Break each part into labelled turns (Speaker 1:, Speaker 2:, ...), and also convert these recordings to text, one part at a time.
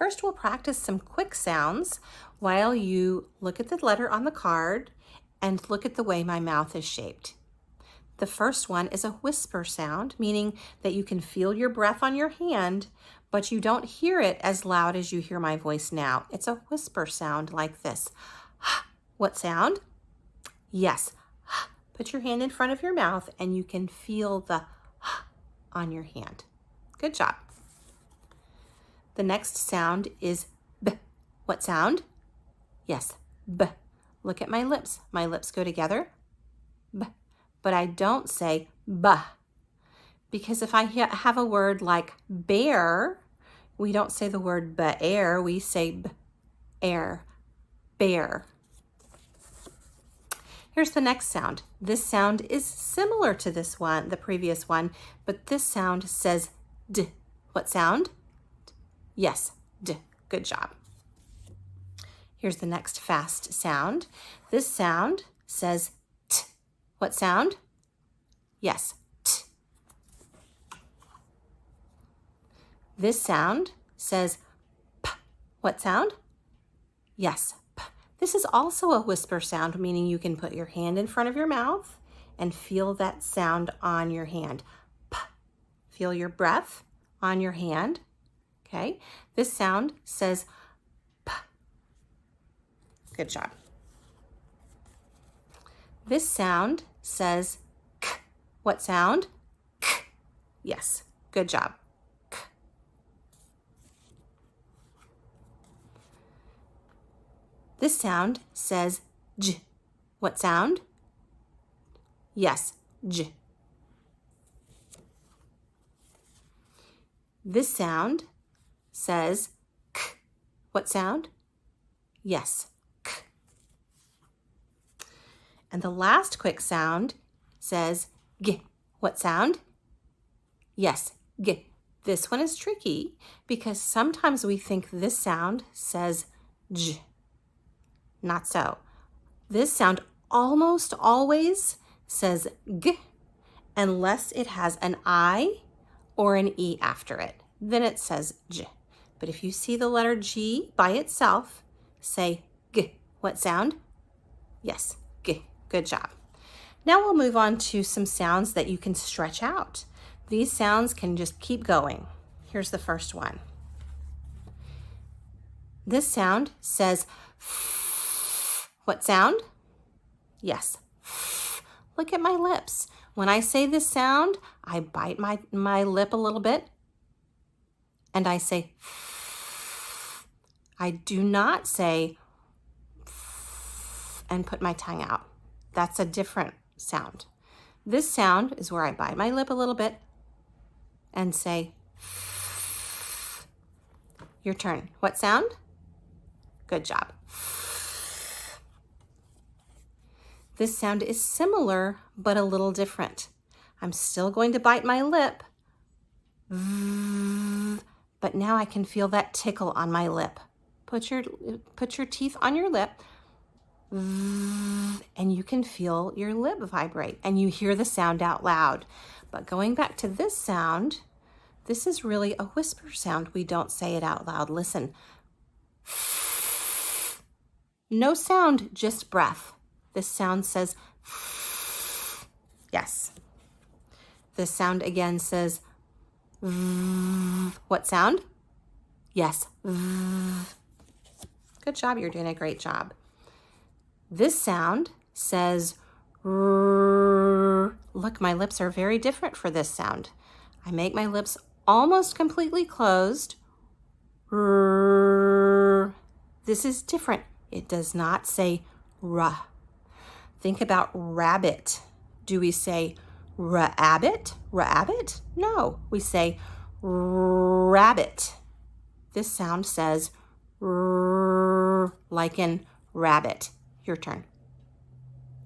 Speaker 1: First, we'll practice some quick sounds while you look at the letter on the card and look at the way my mouth is shaped. The first one is a whisper sound, meaning that you can feel your breath on your hand, but you don't hear it as loud as you hear my voice now. It's a whisper sound like this. What sound? Yes. Put your hand in front of your mouth and you can feel the on your hand. Good job. The next sound is B. What sound? Yes, B. Look at my lips. My lips go together. B. But I don't say B. Because if I have a word like bear, we don't say the word bear, we say b-air, bear. Here's the next sound. This sound is similar to this one, the previous one, but this sound says D. What sound? Yes, D. Good job. Here's the next fast sound. This sound says T. What sound? Yes, T. This sound says P. What sound? Yes, P. This is also a whisper sound, meaning you can put your hand in front of your mouth and feel that sound on your hand. P. Feel your breath on your hand. Okay, this sound says P. Good job. This sound says K. What sound? K. Yes, good job. K. This sound says J. What sound? Yes, J. This sound says K. What sound? Yes, K. And the last quick sound says G. What sound? Yes, G. This one is tricky because sometimes we think this sound says J. Not so. This sound almost always says G unless it has an I or an E after it. Then it says J. But if you see the letter G by itself, say G. What sound? Yes, G. Good job. Now we'll move on to some sounds that you can stretch out. These sounds can just keep going. Here's the first one. This sound says what sound? Yes. Look at my lips. When I say this sound, I bite my lip a little bit and I say I do not say and put my tongue out. That's a different sound. This sound is where I bite my lip a little bit and say your turn. What sound? Good job. This sound is similar, but a little different. I'm still going to bite my lip, but now I can feel that tickle on my lip. Put your teeth on your lip, and you can feel your lip vibrate, and you hear the sound out loud. But going back to this sound, this is really a whisper sound. We don't say it out loud. Listen. No sound, just breath. This sound says yes. This sound again says what sound? Yes. Good job. You're doing a great job. This sound says look, my lips are very different for this sound. I make my lips almost completely closed. This is different. It does not say ra. Think about rabbit. Do we say rabbit? Rabbit? No, we say rabbit. This sound says like in rabbit. Your turn.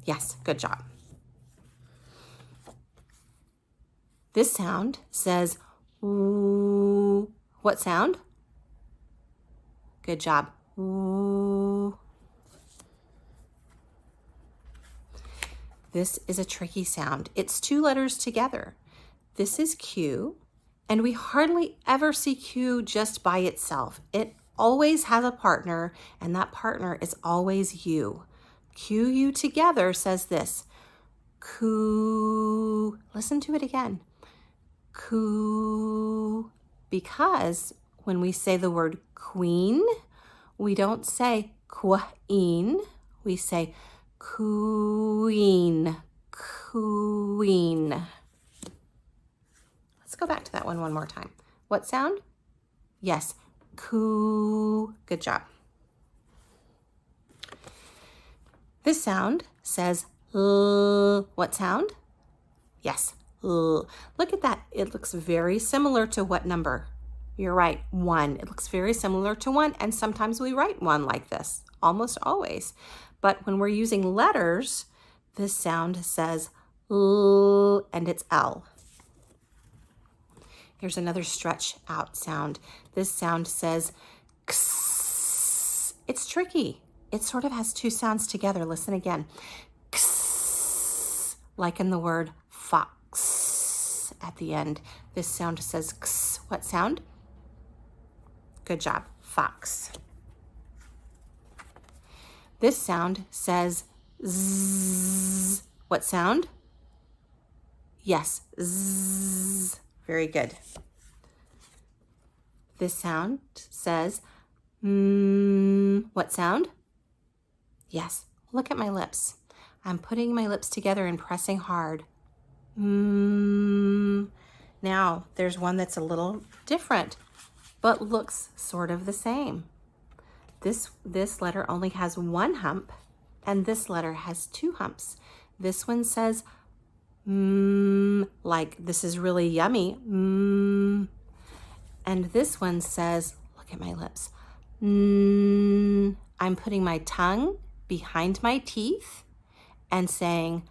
Speaker 1: Yes, good job. This sound says ooh. What sound? Good job. Ooh. This is a tricky sound. It's two letters together. This is Q, and we hardly ever see Q just by itself. It always has a partner, and that partner is always you. Q-U together says this. Coo. Listen to it again. Coo. Because when we say the word queen, we don't say queen. We say queen. Queen. Let's go back to that one more time. What sound? Yes, coo. Good job. This sound says l. What sound? Yes, l. Look at that. It looks very similar to what number? You're right, 1. It looks very similar to 1, and sometimes we write 1 like this, almost always. But when we're using letters, this sound says l, and it's L. Here's another stretch out sound. This sound says ks. It's tricky. It sort of has 2 sounds together. Listen again. Ks, like in the word fox at the end. This sound says ks. What sound? Good job. Fox. This sound says zzz. What sound? Yes, zzz. Very good. This sound says what sound? Yes, look at my lips. I'm putting my lips together and pressing hard. Now, there's one that's a little different, but looks sort of the same. This letter only has 1 hump, and this letter has 2 humps. This one says like this is really yummy. And this one says, look at my lips. I'm putting my tongue behind my teeth and saying,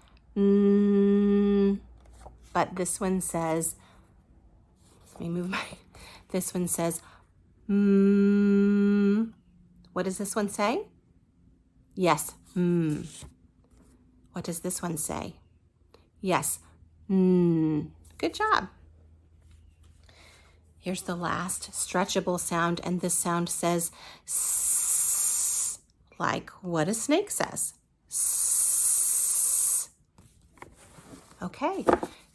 Speaker 1: but this one says, let me move this one says, What does this one say? Yes, What does this one say? Yes, Good job. Here's the last stretchable sound, and this sound says s, like what a snake says. S. Okay,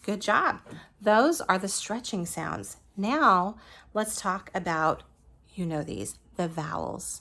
Speaker 1: good job. Those are the stretching sounds. Now let's talk about, you know these, the vowels.